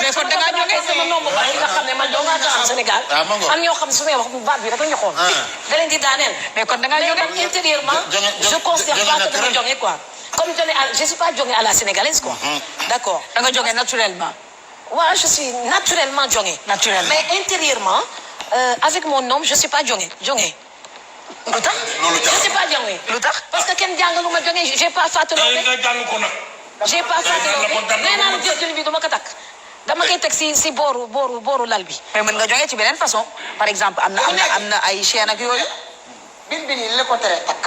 mais kon da ngaa jógee sama nombre ba nga xam ne man doo ngaa am Sénégal. am ñoo xam ne su may wax baat bi dafa ñu xool. da leen di daaneel. mais kon da ngaa jógee intérieurement. je considère pas que dama jógee quoi. comme je suis pas jógee à la sénégalaise quoi. d'accord da nga jógee naturellement. waaw je suis naturellement jógee. naturellement mais intérieurement avec mon nom je suis pas jógee. lu tax je suis pas jógee. lu tax parce que kenn jàngalu ma jógee j'ai pas fàttaloo rek. j'ai pas fàttaloo rek nee naa la jël bi dama ko takk. dama koy teg si booru lal bi. mais mën nga jógee ci beneen façon par exemple am na ay chaîne ak yooyu. bi nii la ko tere takk.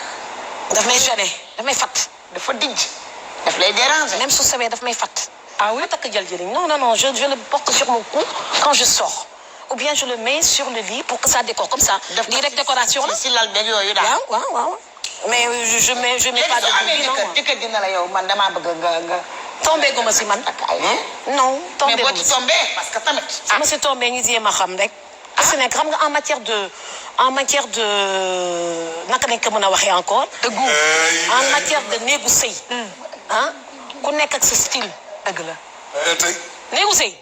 daf may gêner daf may fat. dafa dijj daf lay déranger. même su sewee daf may fat. ah oui takk jël non je le porte sur mon cou quand je sors ou bien je le mets sur le lit pour que ça décore comme ça. lii rek décoration la si lal beeg yooyu daal. waaw mais je mets pas de bougie non. jëkkër dina la yow man damaa bëgg nga. tombé gu ma si man. non tombé gu ma si mais boo ci tombé parce que tamit. ma si tombé ñu jéem a xam rek. parce que xam nga en matière de naka lañ ko mën a waxee encore. de goût en matière de néegu sëy. ku nekk ak sa style. dëgg la. tey. néegu sëy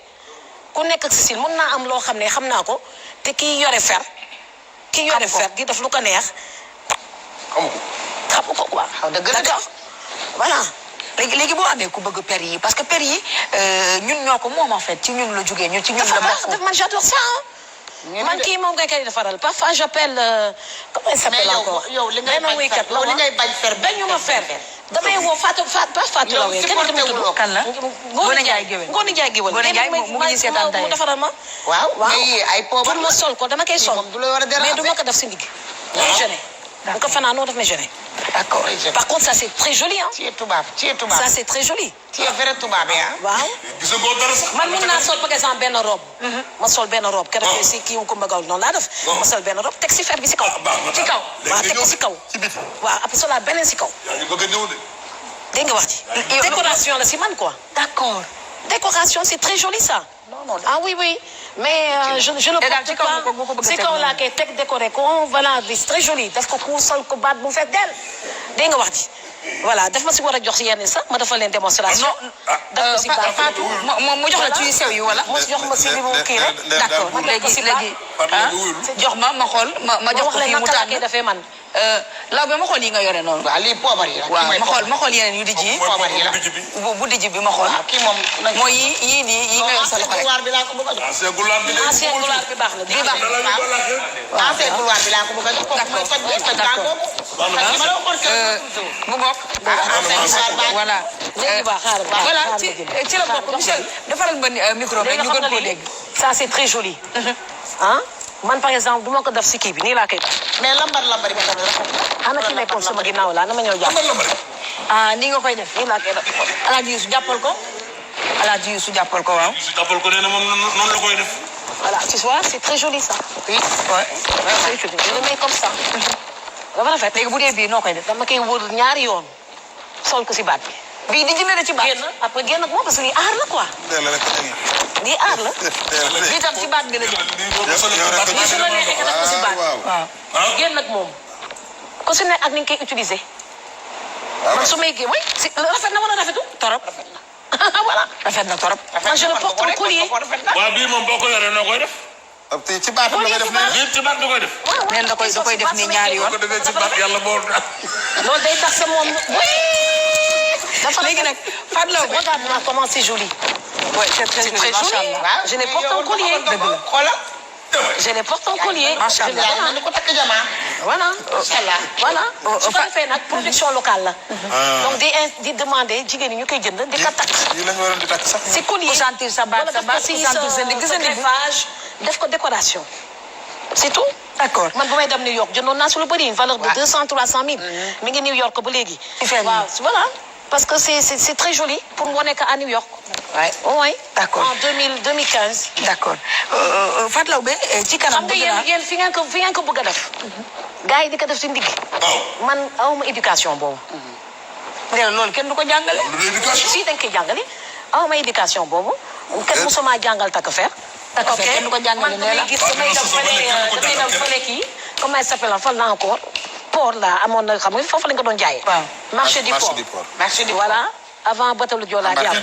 ku nekk ak sa style mën naa am loo xam ne xam naa ko te kii yore fer. kii yore fer di def lu ko neex. xam ko quoi. dëgg la d'accord voilà. léegi boo amee ku bëgg per yi parce que per yi ñun ñoo ko moom en fait ci ñun la jógee ñun ci ñun la bokk. man j'adore ça man kii moom ngay koy defaral parfois j'appelle comment il s'appelle encore. yow li ngay bañ fer bañu ma fer damay woo Fatou Laobé kenn du ma tudd kan la Ngoné Ndiaye Géwél mu ngi seetaan tey mu defaral ma. waaw ay poobar pour ma sol ko dama koy sol mais du ma ko def si ndigg. gêné bu ko fanaanoo daf may gêné. d'accord. Par contre, ça c'est très joli hein. Tu es tubaab. Ça c'est très joli. Tu es vrai tubaab hein. waaw. gis nga dara sax. man mun naa sol par exemple benn robe. ma sol benn robe. keroog si kii wu ko mbagaw noonu laa def. ma sol benn robe teg si fer bi si kaw. ci kaw waaw teg ko si kaw. waaw après solaat beneen si kaw. yaa ngi bëgg a ñëw de. dégg nga wax ji. décoration la si man quoi. d'accord. décoration c'est très joli ça. ah oui mais je le porte pas si kaw laa koy teg décoré ko voilà c'est très joli def ko ku sol ko baat bu fekk del dégg nga wax ji voilà daf ma si war a jox si yenn sax ma defal leen démonstration. def ko si baat Fatou mu jox la ci sew yi wala. mu jox ma si li mu kii rek. d'accord léegi jox ma xool ma jox ko fii mu tànn koy defee man. Laobé ma xool yi nga yore noonu. waaw lii poobar yi la. waaw ma xool yeneen yu dijji. poobar yi la bu dijji bi ma xool. kii moom. mooy yii nii yi nga yor sa loxo rek. gulaar bi laa ko bëgg a jox. ancien gulaar bi ancien gulaar bi baax na. bii baax na ancien gulaar bi laa ko bëgg a jox. d'accord mu bokk. voilà. voilà ci la bokk Michel defaral ma micro bi ñu gën koo dégg. ça c'est très joli. ah man par exemple du ma ko def si kii bi nii laa koy def. mais lambar yi ba tamit rafet. ana ki nekkoon sama ginnaaw laa na ma ñëw jàpp. ah nii nga koy def. nii laa koy def. Alaaji Youssou jàppal ko. Alaaji Youssou jàppal ko waaw. jàppal ko nee na moom noonu la koy def. voilà tu vois c'est très joli ça. oui ouais. je le mets comme ça. dafa rafet. léegi bu dee bii noo koy def. dama koy wër ñaari yoon. sol ko si baat bi. bii di jëmee ci baat. génn après génn ak moom parce que lii aar la quoi. lii aar la. lii tam ci baat bi la jëm. lii su la neexee nga def ko si baat. waaw génn ak moom. ku si ne ak ni nga koy utiliser. man su may génn oui si rafet na wala rafetu. torop voilà. rafet na torop. man je le porte en collier. waaw bii moom boo ko yoree noo koy def. ci baatam la koy def nii. bii ci baat nga koy def. neen da koy def nii ñaari yoon. boo ko defee ci baat yàlla boo. loolu day tax sa moom. léegi nag Fatou Laobé. regarde-moi comment c'est joli. oui c'est très joli macha allah. je les porte en collier. dëgg la xoolal. je les porte en collier. macha allah yaa ngi ko takk jamaa. voilà. macha allah. voilà su ko defee nag production locale la. donc di demander jigéen ñi ñu koy jënd di ko takk. yi la ñu waroon di takk sax. si collier pour sentir sa baat sa baat si sentir sa ndigg sa ndigg. greffage def ko décoration. c'est tout. d'accord man bu may dem New York jëndoon naa su lu bëri une valeur de 200 300 000. mi ngi New York ba léegi. waaw voilà parce que c'est très joli pour mu wane ko à New York. oui. d'accord en 2015. d'accord Fatou Laobé ci kanam. bëgg naa xam nga yéen fi ngeen ko bëgg a def. gars yi di ko def si ndigg. man awma éducation boobu. loolu kenn du ko jàngale. si dañ koy jàngale aw ma éducation boobu kenn musuma jàngal takk fer. ok kenn du ko jàngale man damay gis damay dem fële kii comment il s'appelle fan la encore port la amoon na xam nga foofu lañ ko doon jaayee. waaw marché du port marché du port voilà avant batalu Joola di am.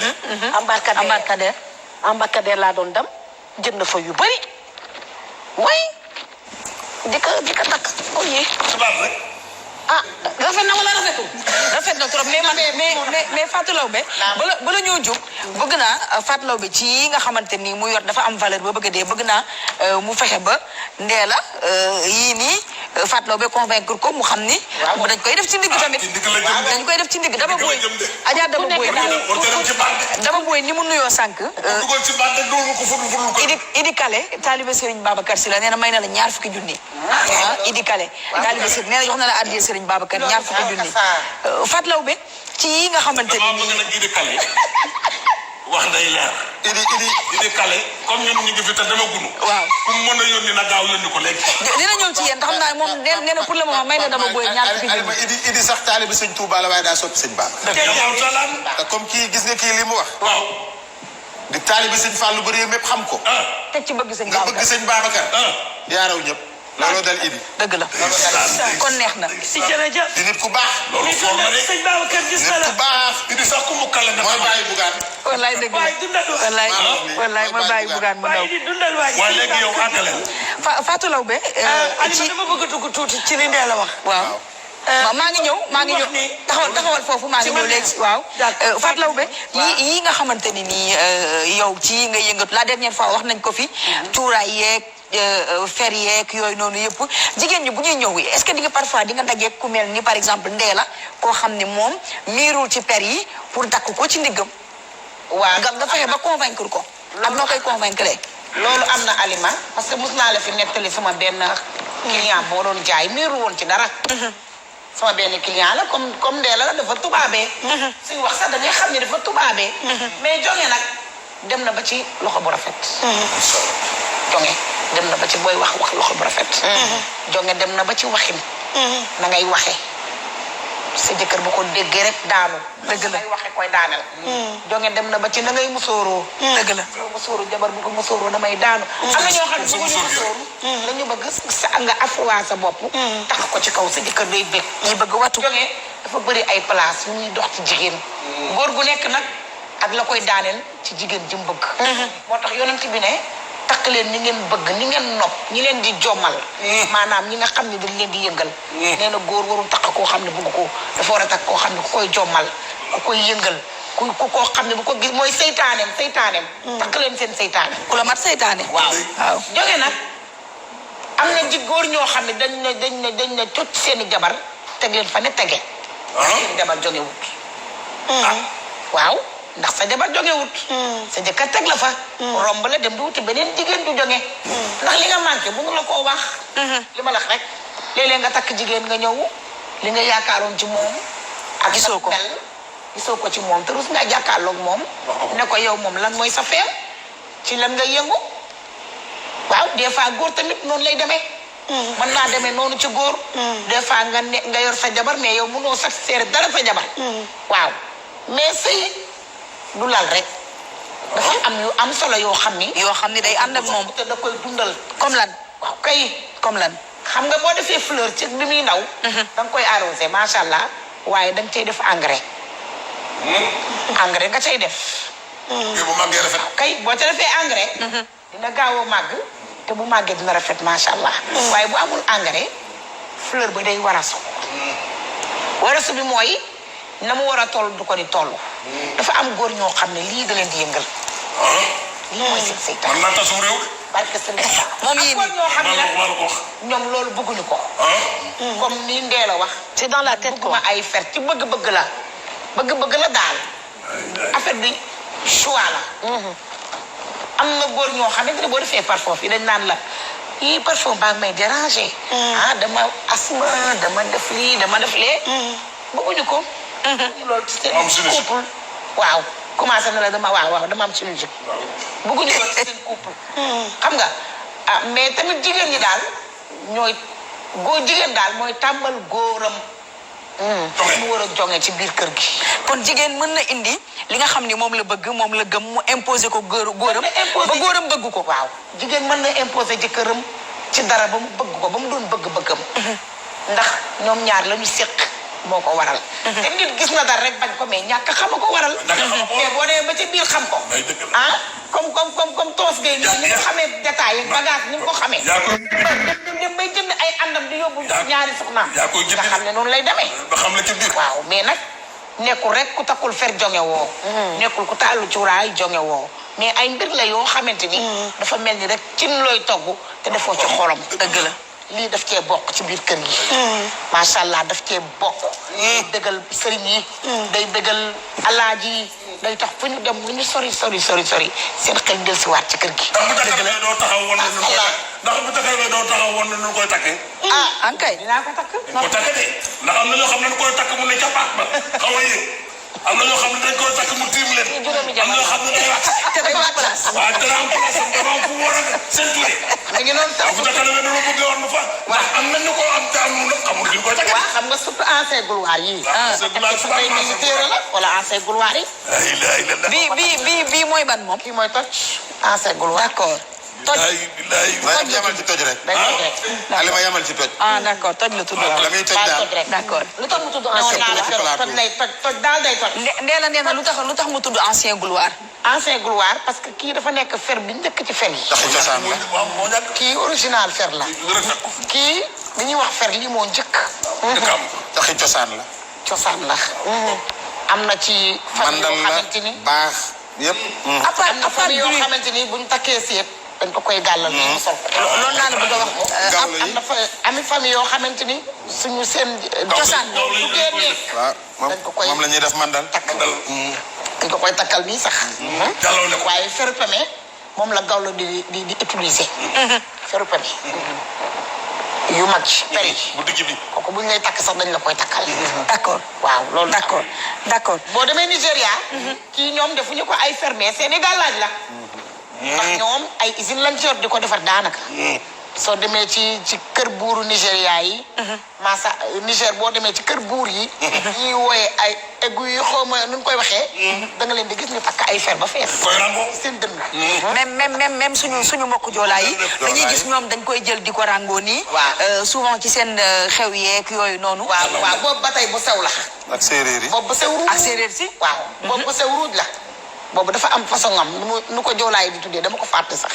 embarcadère laa doon dem jënd fa yu bëri way di ko takk oh yee. ah rafet na wala rafetul. rafet na trop mais Fatou Laobé bala ñoo jóg bëgg naa Fatou Laobé ci yi nga xamante ni mu yor dafa am valeur ba bëgg a dee bëgg naa mu fexe ba Ndella yii nii Fatou Laobé convaincre ko mu xam ni dañ koy def ci ndigg tamit dañ koy def ci ndigg dama booy Adja dama booy ni mu nuyoo sànq Idi Kale taalibe Serigne Babacar Sy la nee na may na la ñaar fukki junni Idi Kale taalibe Serigne nee na jox na la addiya Serigne Babacar ñaar fukki junni Fatou Laobé ci yi nga xamante ni wax day leer. Idi Kale comme ñun ñu ngi fi te dama gunu. waaw ku mën a yónni na gaaw yónni ko léegi. dina ñëw ci yéen te xam naa moom nee na pour le moment may na dama booy ñaar fukki junni. Idi sax taalibe sëñ Touba la waaye daa soppi sëñ Baba. te comme kii gis nga kii li mu wax. waaw. di taalibe sëñ Fallou bëri mépp xam ko. teg ci bëgg sëñ nga Babacar bëgg sëñ Babacar. yaa raw ñëpp. looloo dal Idi. dëgg la kon neex na. si jërëjëf. di nit ku baax. loolu foog na de. sëñ Babacar gis na nit la. ku baax. Idi sax ku mu kale na. mooy bàyyi bugaan. wallaay dëgg la wallaay ma bàyyi bugaan mu ndaw. waaye léegi yow àggale. Fatou Laobé. Alima dama bëgg a dugg tuuti ci li Ndella wax. waaw. maa ngi ñëw taxawal foofu maa ngi ñëw léegi waaw. Fatou Laobé yi nga xamante ni nii yow ci yi nga yëngatu la dernière fois wax nañ ko fi. cuuraay yeeg fer yeeg yooyu noonu yëpp jigéen ñi bu ñuy ñëw est-ce que di nga parfois di nga dajeeg ku mel ni par exemple Ndella koo xam ne moom miirul ci per yi pour takk ko ci ndiggam. waaw nga fexe ba convaincre ko. ak noo koy convaincre. loolu am na Alima parce que mos naa la fi nettali sama benn client boo doon jaay miiru woon ci dara. sama benn client la comme Ndella la dafa tubaabee. suñu wax sax da ngay xam ne dafa tubaabee. mais jonge nag dem na ba ci loxo bu rafet. jonge dem na ba ci booy wax loxo bu rafet. jonge dem na ba ci waxin. na ngay waxe sa jëkkër bu ko déggee rek daanu. dëgg la ngay waxe koy daaneel. jonge dem na ba ci na ngay musóoroo. dëgg la musóoru jabar bu ko musóoroo damay daanu. am na ñoo xam ne bëgguñu musóoru. dañu bëgg sa nga afroa sa bopp. tax ko ci kaw sa jëkkër day bég. ñi bëgg watu. jonge dafa bëri ay place yu ñuy dox ci jigéen. góor gu nekk nag ak la koy daaneel ci jigéen ji mu bëgg. moo tax yonent bi ne takk leen ñi ngeen bëgg ni ngeen nopp ñi leen di jommal. maanaam ñi nga xam ne dañ leen di yëngal. nee na góor warul takk koo xam ne bëgg ko dafa war a takk koo xam ne ku koy jommal ku koy yëngal ku koo xam ne bu ko gis mooy seytaaneem. takk leen seen seytaane. ku la mat seytaane. waaw jóge nag am na ji góor ñoo xam ne dañ ne cocc seeni jabar teg leen fa ne tege. seeni jabar jóge wut. waaw ndax sa jabar jóge wut. sa jëkkër teg la fa. romb la dem di wuti beneen jigéen du jóge. ndax li nga manqué bëgg la koo wax. li ma la rek léeg-léeg nga takk jigéen nga ñëw li nga yaakaaroon ci moom. ak gisoo ko gisoo ko ci moom te rus nga jàkkaarloog moom. ne ko yow moom lan mooy sa feem ci lan nga yëngu. waaw des fois góor tamit noonu lay demee. mën naa demee noonu ci góor. des fois nga yor sa jabar mais yow mënoo satisfaire dara sa jabar. waaw mais sëy du lal rek. dafa am yu am solo yoo xam ni. day ànd ak moom te da koy dundal. comme lan. waaw kay. comme lan. xam nga boo defee fleur ci bi muy ndaw. da nga koy arrosé macha allah waaye da nga cay def engrais. engrais nga cay def. bu màggee rafet. kay boo ca defee engrais. dina gaaw a màgg te bu màggee dina rafet macha allah. waaye bu amul engrais fleur ba day warasu. warasu bi mooy na mu war a toll du ko di toll. dafa am góor ñoo xam ne lii da leen di yëngal. lii mooy seen seytaan. man naa tasum réew. barke sëriñ moom yéen góor ñoo xam ne nag maa la ko wax. ñoom loolu bëgguñu ko. comme ni Ndella wax. c'est dans la tête quoi. bëgguma ay fer ci bëgg-bëgg la. bëgg-bëgg la daal. affaire bi choix la. am na góor ñoo xamante ne boo defee parfum fii dañ naan la yii parfum baa ngi may déranger. dama asma dama def lii dama def lee. bëgguñu ko. loolu ci seen couple. waaw commencé na la dama am chirurgie. bëgguñu loolu ci seen couple. xam nga mais tamit jigéen ñi daal jigéen daal mooy tàmbal góoram mu war a jonge ci biir kër gi. kon jigéen mën na indi li nga xam ni moom la bëgg moom la gëm mu imposer ko góoram ba góoram bëgg ko. waaw jigéen mën na imposer jëkkëram ci dara ba mu bëgg ko ba mu doon bëgg-bëggam. ndax ñoom ñaar la ñu séq moo ko waral. te nit gis na dara rek bañ ko mais ñàkk xam ko waral. mais boo demee ba ci biir xam ko. ah comme toos gay ni nga xamee détail yi bagage ni nga ko xamee. dem bay jënd ay àndam di yóbbu ñaari soxnaam. nga xam ne noonu lay demee. ba xam la ci biir. waaw mais nag nekkul rek ku takkul fer jonge woo. nekkul ku taalu cuuraay jonge woo. mais ay mbir la yoo xamante ni. dafa mel ni rek cin looy togg te defoo ci xolam. dëgg la. lii daf cee bokk ci biir kër gi. macha allah daf cee bokk. day dëggal sëriñ yi. day dëggal alaaji yi. day tax fu ñu dem lu ñu sori seen xel del si waat ci kër gi. dëgg la doo taxaw woon nañu koy ndax bu taxawee doo taxaw woon nañu koy takkee. ankay dinaa ko takk. ko takk de ndax am na ñoo xam ne dañu koy takk mu ne ca paak ba xaw a yéeg am na ñoo xam ne dañ koy takk mu tiim leen. am na ñoo xam ne day wàcc. te dafa am place. waaw dana am place am dafa am fu mu war a seen tuuti. mi ngi noonu sax bu takkee dama bëgg woon mu fa. ndax am na ñu ko am te am na xamul fi ñu koy takkee. waaw xam nga surtout ancien gloire yi. ay militaire la wala ancien gloire yi. bii mooy ban moom. kii mooy toj ancien gloire. d'accord. toj yamal ci toj rek. day toj rek. Alima yamal ci toj. d'accord toj la tudd. la muy toj daal d'accord. lu tax mu tudd ancien gloire. toj lay toj daal day toj. Ndeela nee na lu tax mu tudd ancien gloire. ancien gloire parce que kii dafa nekk fer bi njëkk ci fer yi. taxu cosaan la. waaw moo ñàkk. kii original fer la. kii li ñuy wax fer lii moo njëkk. taxu cosaan la. cosaan la. am na ci famille yoo xamante ni baax yëpp. am na famille yoo xamante ni buñ takkee seet dañ ko koy gàllal nii mu sol ko. loolu naa la bëgg a wax. am na fa ami famille yoo xamante ni suñu seen. cosaan la bu génnee. waaw dañ ko koy moom la ñuy def mandal. takk dañ ko koy takkal nii sax. jàlloo ne ko. waaye fer peme moom la gawlo di utiliser. fer peme yu mag yi per yi. bu digg bi. kooku buñ lay takk sax dañ la koy takkal. d'accord. waaw loolu d'accord. boo demee Nigéria. kii ñoom defuñu ko ay fermé seeni gàllaaj la. ndax ñoom ay usine lañ ci yor di ko defar daanaka. soo demee ci kër buuru Nigéria yi. masa Niger boo demee ci kër buur yi. ñuy wooye ay eggu yi xaw ma nu ñu koy waxee. da nga leen di gis ñu takk ay fer ba fees. koy rango. seen dënn. même suñu mbokku joolaa yi dañuy gis ñoom dañ koy jël di ko ràngoo nii. waaw souvent ci seen xew yeeg yooyu noonu. waaw boobu ba tey bu sew la. ak séeréer yi. boobu bu sew ruuj. ak séeréer si. waaw boobu bu sew ruuj la. boobu dafa am façon am nu ko joolaa yi di tuddee dama ko fàtte sax.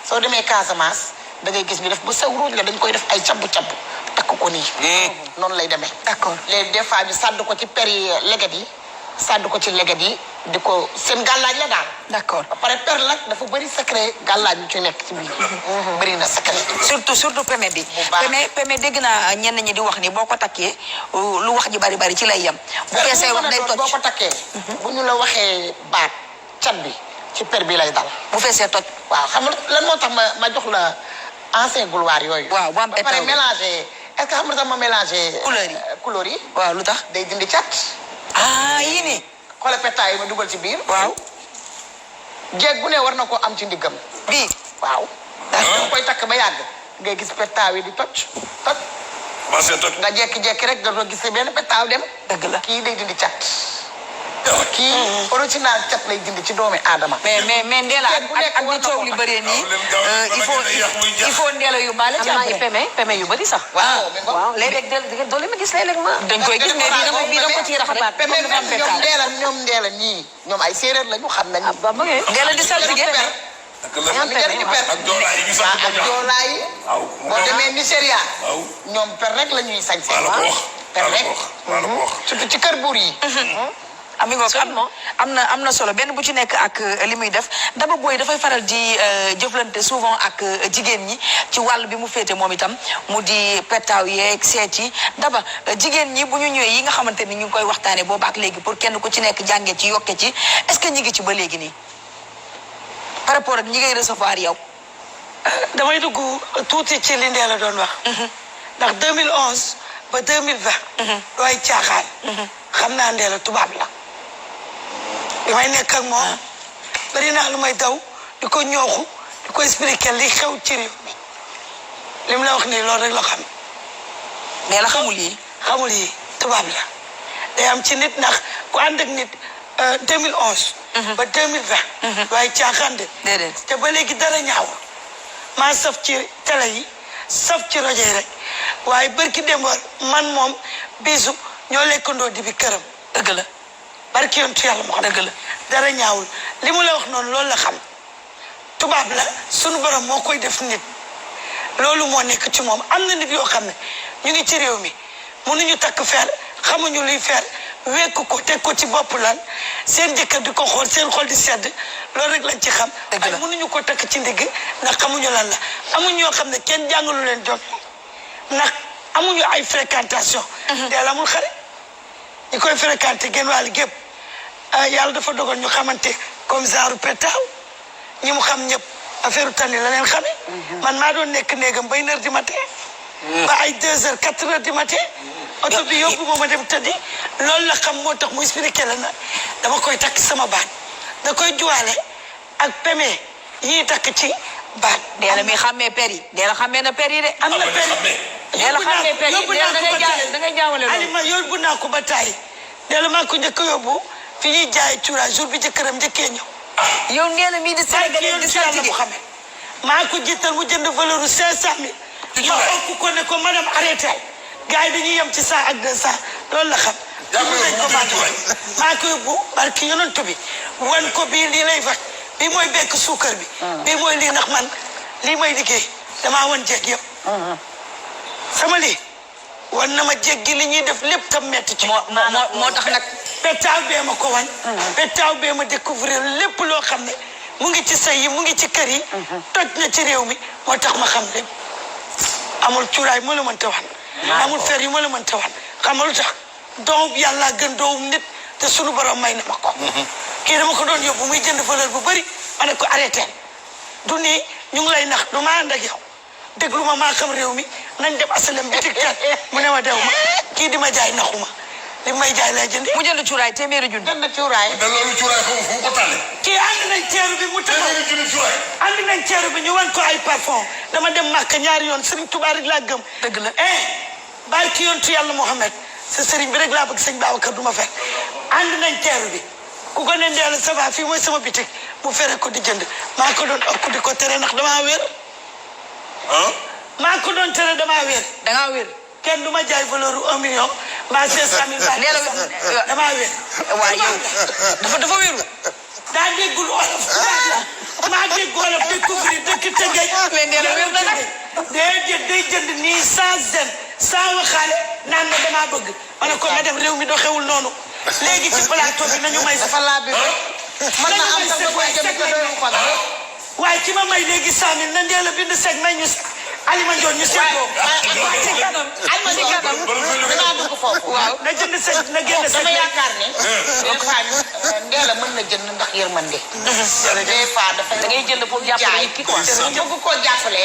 soo demee Casamance da ngay gis ñu def bu sew ruuj la dañ koy def ay cabbu takk ko nii. noonu lay demee. d'accord léegi des fois ñu sàdd ko ci per yi leget yi sàdd ko ci leget yi di ko seen gàllaaj la daal. d'accord ba pare per nag dafa bëri secret gàllaaj yu ci nekk ci biir. bëri na secret. surtout peme bi. bu baax peme dégg naa ñenn ñi di wax ni boo ko takkee lu wax ji bari ci lay yem. bu feesee wax day toj boo ko takkee. bu ñu la waxee baat cat bi ci per bi lay dal. bu feesee toj. waaw xam nga lan moo tax ma jox la ancien gloire yooyu. waaw bu am ba pare mélangé est-ce que xam nga tax ma mélangé. couleur yi. waaw lu tax. day dindi cat. yii nii. xoolal pétaaw yi ma dugal ci biir. waaw. jeeg bu ne war na koo am ci ndiggam. bii. waaw. da koy takk ba yàgg. ngay gis pétaaw yi di toj. nga jekki-jekki rek nga gis benn pétaaw dem. dëgg la kii day dindi cat. kii original cat lay dindi ci doomi aadama. mais Ndella ak ni coow li bëree nii. il faut Ndella yu baale ci am na peme yu bëri sax. waaw léeg-léeg doole ma gis léeg-léeg ma. dañ koy gis mais bii da ko ciy rax rek. peme ñoom Ndella ñii ñoom ay séeréer lañu xam nañu. Ndella di saltige. ñoom njëriñu per ak joolaa yi sax ak joolaa yi. boo demee Nigéria. ñoom per rek la ñuy sañ seen. per rek surtout ci kër buur yi. ami ngoog am na solo benn bu ci nekk ak li muy def Daba Boye dafay faral di jëflante souvent ak jigéen ñi ci wàll bi mu féete moom itam mu di pettaaw yeeg seet yi Daba jigéen ñi bu ñu ñëwee yi nga xamante ni ñu ngi koy waxtaanee booba ak léegi pour kenn ku ci nekk jàngee ci yokke ci est-ce que ñi ngi ci ba léegi nii par rapport ak ñi ngay recevoir yow. damay dugg tuuti ci li Ndella doon wax. ndax 2011 ba 2020. dooy caaxaan. xam naa Ndella tubaab la. li may nekk ak moom. bari naa lu may daw di ko ñooxu di ko expliquer li xew ci réew mi. li mu la wax nii loolu rek la xam. Ndella xamul yi. xamul yi tubaab la day am ci nit ndax ku ànd ak nit 2011 ba 2020 waaye caaxaan de déedéet te ba léegi dara ñaaw maa saf ci télé yi saf ci rajo yi rek waaye barki démboor man moom bisu ñoo lekkandoo di bi këram dëgg la barki yontu yàlla moo xam dëgg la dara ñaawul li mu la wax noonu loolu la xam tubaab la sunu borom moo koy def nit loolu moo nekk ci moom am na nit yoo xam ne ñu ngi ci réew mi mënuñu takk fer xamuñu luy fer wekk ko teg ko ci bopp lan seen jëkkër di ko xool seen xol di sedd loolu rek lañ ci xam dëgg la ay mënuñu ko takk ci ndigg ndax xamuñu lan la amuñ ñoo xam ne kenn jàngalu leen jot ndax amuñu ay fréquentation deel amul xare ñi koy fréquenté genn wàll gépp yàlla dafa dogal ñu xamante comme genre pétaaw ñi mu xam ñëpp affaire tani la leen xamee man maa doon nekk néegam ba 1h du matin ba ay 2h 4h du matin oto bi yóbbu ma dem tëddi loolu la xam moo tax mu expliqué la na dama koy takk sama baat da koy juwaale ak peme yii takk ci baat Ndella mi xàmmee per yi Ndella xàmmee na per yi de am na pere Ndella xàmmee per yi yóbbu naa ko ba da ngay jaawale loolu Alima yóbbu naa ko ba taay Ndella maa ko njëkk a yóbbu fi ñuy jaay cuuraay jour bi jëkkëram njëkkee ñëw yow Ndella mii di Sénégalais di saltige maa ko jiital mu jënd valeur u 500000 ma okk ko ne ko madame arrêté gars yi dañuy yem ci 100 ak 200 loolu la xam maa ko yóbbu barki yonent bi wan ko bii lii lay faj bii mooy bekk suukar bi bii mooy lii ndax man lii may liggéey damaa wan jeeg yëpp sama lii wan na ma jeeg gi li ñuy def lépp tam metti ci moo tax nag pétaaw bee ma ko wan pétaaw bee ma découvrir lépp loo xam ne mu ngi ci sëy yi mu ngi ci kër yi toj na ci réew mi moo tax ma xam lépp amul cuuraay moo la mënta wan amul fer yi moo la mënta wan xam nga lu tax doom yàlla gën doom nit te sunu borom may na ma ko kii dama ko doon yóbbu muy jënd valeur bu bëri ma ne ko arrêté du nii ñu ngi lay nax du ma ànd ak yow déglu ma maa xam réew mi nañ dem asalem bitik kat mu ne ma dew ma kii di ma jaay naxuma li may jaay lay jëndi mu jënd cuuraay téeméeri junni jënd cuuraay te loolu cuuraay fu mu ko tànne. kii ànd nañ teeru bi mu taxaw téeméeri junni cuuraay. ànd nañ teeru bi ñu wan ko ay parfum dama dem màkk ñaari yoon sëriñ Tuubaa rek laa gëm dëgg la barki yontu yàlla Muhammad sa sëriñ bi rek laa bëgg sëñ Babacar du ma fekk ànd nañ teeru bi ku ko ne Ndella ça va fii mooy sama bitik mu fere ko di jënd maa ko doon okk di ko tere ndax damaa wér maa ko doon tere damaa wér dangaa wér kenn du ma jaay valeur u 1 million mbaa 500 000 Ndella damaa wér waaye yow dafa wéru daa déggul olof maa dégg olof découvrir dëkk Tëngéej mais Ndella wér na nag day jënd nii sans zen sans waxaale naan ma damaa bëgg ma ne ko nga dem réew mi doxewul noonu léegi ci plateau bi nañu may dafa laa bi man na am sax da koy jënd te doon ko dara waaye ci ma may léegi 100000 na Ndella bind sec may ñu Alima Ndione ñu seetloo ci kanam dinaa dugg foofu waaw na jënd sec na génn sec dama yaakaar ne des fois Ndella mën na jënd ndax yërmande des fois dafa da ngay jënd pour jàppale nit ki quoi. bëgg koo jàppale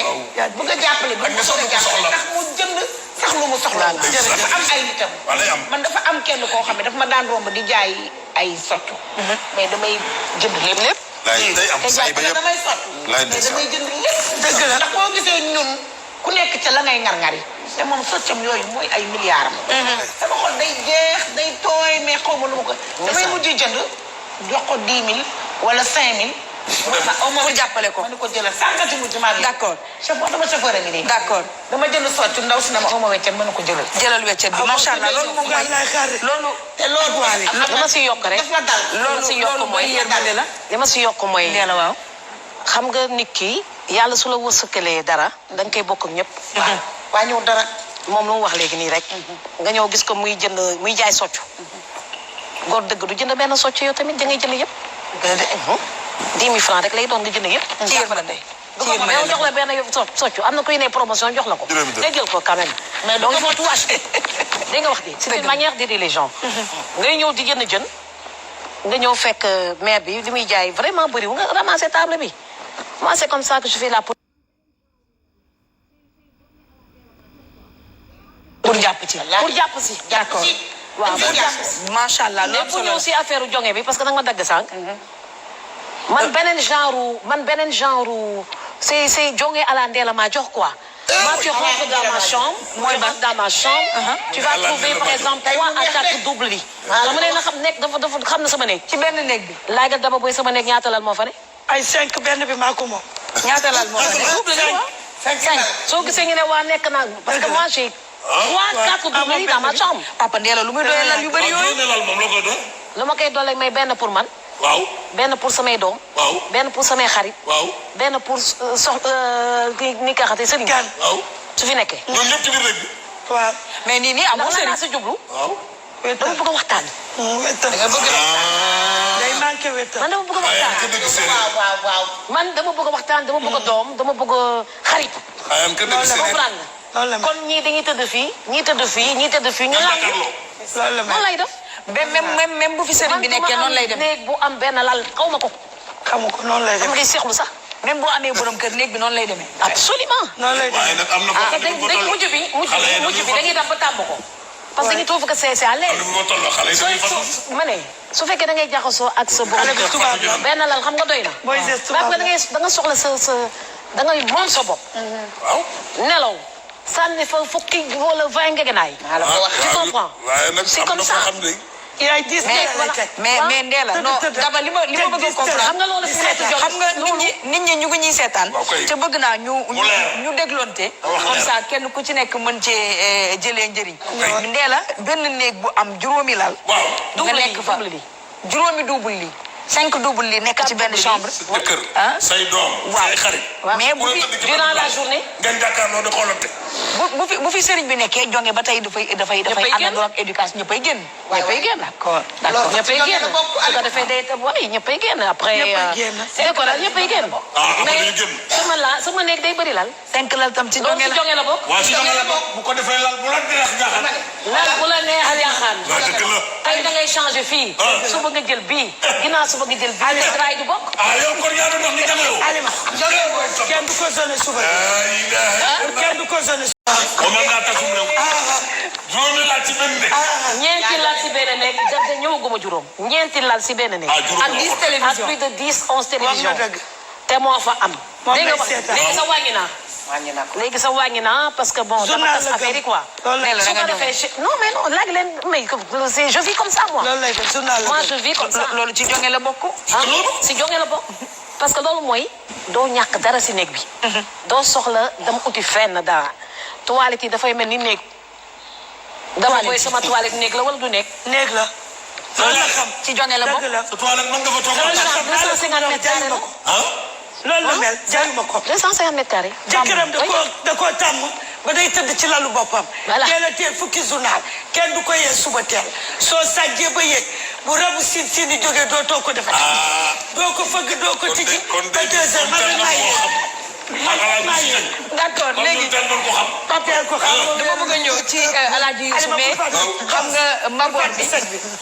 bëgg a jàppale bi mu soog a jàppale ndax mu jënd sax lu mu soxla dafa am ay nitam man dafa am kenn koo xam ne dafa ma daan romb di jaay ay sottu mais damay jënd lépp day am te say ba jàppale yëpp damay sottu laay mais ndeysaan. damay jënd lépp dëgg la ndax boo gisee ñun ku nekk ca la ngay ngar-ngari te moom soccam yooyu mooy ay milliards am sama xol day jeex day tooy mais xaw ma lu ma ko damay mujj jënd jox ko 10 000 wala 5 000 pour jàppale ko ma ni ko jëlal sàngati mujj maa ngi d'accord chauffeur dama chauffeur a ngi nii d'accord dama jënd soccu ndaw si na ma ma weccet mën ko jëlal jëlal weccet bi macha allah loolu moom mooy loolu te loolu li ma si yokk rek daf la dal li ma si yokk mooy yërmande la li ma si yokk mooy Ndella waaw xam nga nit ki yàlla su la wërsëgalee dara da nga koy bokk ak ñëpp. waa ñëw dara moom lu mu wax léegi nii rek. nga ñëw gis ko muy jënd muy jaay soccu. góor dëgg du jënd benn soccu yow tamit da ngay jënd yëpp. 10 000 francs rek lay doon nga jënd yëpp. ci yërmande du ko yow jox la benn soccu am na kuy ne promotion jox la ko. nga jël ko quand même. mais donc il faut tout acheter. dégg nga wax bi c'est une manière d'aider les gens. ngay ñëw di jënd jën. nga ñëw fekk maire bi li muy jaay vraiment bëriwul nga ramasser table bi. moi c'est comme ça que je fais la. pour jàpp ci pour jàpp si. d'accord waaw pour jàpp si macha allah mais loolu pour solo ñëw si affaire jonge bi parce que danga ma dagg sànq. man beneen genre c'est jonge à la Ndella maa jox quoi Moi, tu rentres dans ma chambre. Moi, je rentre dans ma chambre. Tu vas trouver, par exemple, 3 à 4 doubles lits. dama ne la xam nekk dafa xam na sama nekk. ci benn néeg bi. laajal dama boy sama nekk ñaata lal moo fa ne. ay 5 benn bi maa ko moom. ñaata lal moo fa ne. double lits waaw. 5 soo gisee ñu ne waa nekk naa parce que moi j'ai 3 4 doubles lits dans ma chambre. papa Ndella lu muy doyee lal yu bëri yooyu. lal moom loo koy doon. lu ma koy doole may benn pour man. waaw. benn pour samay doom. waaw. benn pour samay xarit. waaw. benn pour ni ka xate sëriñ. waaw. su fi nekkee. ñoom ñëpp ci biir rek bi. waaw. mais nii amul ndax la sëriñ. naa si jublu. waaw. dama bëgg a waxtaan. wéetal day manqué wéetal. man dama bëgg a waxtaan. waaw. man dama bëgg a waxtaan dama bëgg a doom dama bëgg a xarit. ayam kenn dëgg séeréer. comprendre loolu la nga kon ñii dañuy tëdd fii ñii tëdd fii ñii tëdd fii ñu laaj. loolu la noonu lay def. même bu fi sëriñ bi nekkee noonu lay dem. néeg bu am benn lal xaw ma ko. xamu ko noonu lay dama dem. koy seexlu sax. même boo amee borom kër néeg bi noonu lay demee. absolument. noonu lay waaye dem. nag am na parce foo que xam ne bu dañ toll. mujj bi dañuy dem ba tàmm ko. parce que dañuy trouve que c'est à l'aise. am na bu toll xale yi dañuy fatu. ma ne su fekkee da ngay jaxasoo ak sa borom Xale bi tubaab la. kër benn lal xam nga doy na. Mooy geste tubaab la. da nga soxla sa da ngay moom sa bopp. waaw. nelaw sànni fa fukki wala 20 ngegenaay. tu comprends. waaye nag c'est am comme na ça. foo xam ne. yaay 10 voilà. mais Ndella non daba li ma bëgg a comprendre. xam nga loolu fi nekk jot xam nga nit ñi ñu ngi ñuy seetaan. waaw kay. te bëgg naa ñu leer. ñu dégloonte. wax comme leer. ça kenn ku ci nekk mën cee jëlee njëriñ. Ndella benn néeg bu am juróomi lal. waaw. nga nekk fa juróomi double li 5 double li nekk ci benn chambre. sa jëkkër. ah say doom. waaw. say xarit. mais bu fi durant la journée. ngeen jàkkaarloo di xoolante. bu fi sëriñ bi nekkee jonge ba tey dafay Ñëppay génn. àndandoo ak éducation ñëppay génn. ñëppay génn. d'accord Alors, ñëppay ci génn ñoom la bokk, su ko defee day oui ñëppay génn après. Ñëppay génn. c'est quoi la ñëppay génn. après mais dañuy génn. sama néeg day bëri lal. 5 lal tam ci loolu jonge si la. jonge la bokk. waa si ñoom la bokk bu ko defee lal bu la neex jaaxal. lal bu la neex a jaaxaan. waa dëgg la. tey da ngay changer fii. Ah. suba nga jël bii. ginnaaw suba nga jël bii. mais dara du bokk. ah yow kon yaa doon wax ni jamono. Alima kenn du ko sonné suba. kenn du ko sonné suba. ba mën naa tasum réew. juróomi laaj ci benn nekk. ñeenti lal si benn néeg da ñëwaguma juróom. ñeenti lal si benn néeg. ah juróom ak 10 télévision. ak plus de 10 11 télévision. wax nga dëgg. te moo fa am. Moom dégg nga lay wax seetaan. léegi sa wàññi naa. wàññi naa ko. léegi sa wàññi naa parce que bon dama Journal tas la affaire yi quoi. loolu lay su ko defee non mais non laaj leen mais je vis comme ça moi. loolu lay def journal la moi je vis comme ça. loolu ci jonge la bokk. ah si jonge la bokk. parce que loolu mooy doo ñàkk dara si néeg bi. doo soxla dama uti fenn dara. toilette yi dafay mel ni néeg. dama booy sama toilette néeg la wala du néeg. néeg la. loolu la xam ci jonge la bokk. dëgg la. sa toilette mën nga fa toog. loolu la xam 250 mètres carrés la. ah. loolu la mel jaay ma ko. 250 mètres carrés. jëkkëram da koo tàmm ba day tëdd ci lalu boppam. Voilà. teel a teel fukki journal kenn du ko yee suba teel soo sàjjee ba yëg bu rabu siin di jógee doo too ko defee. doo ko fëgg doo ko tijji. ba 2 heures man maa yee. maa yee. d'accord léegi Papel ko xam. dama bëgg a ñëw ci Alaaji Youssou mais xam nga mbaboor bi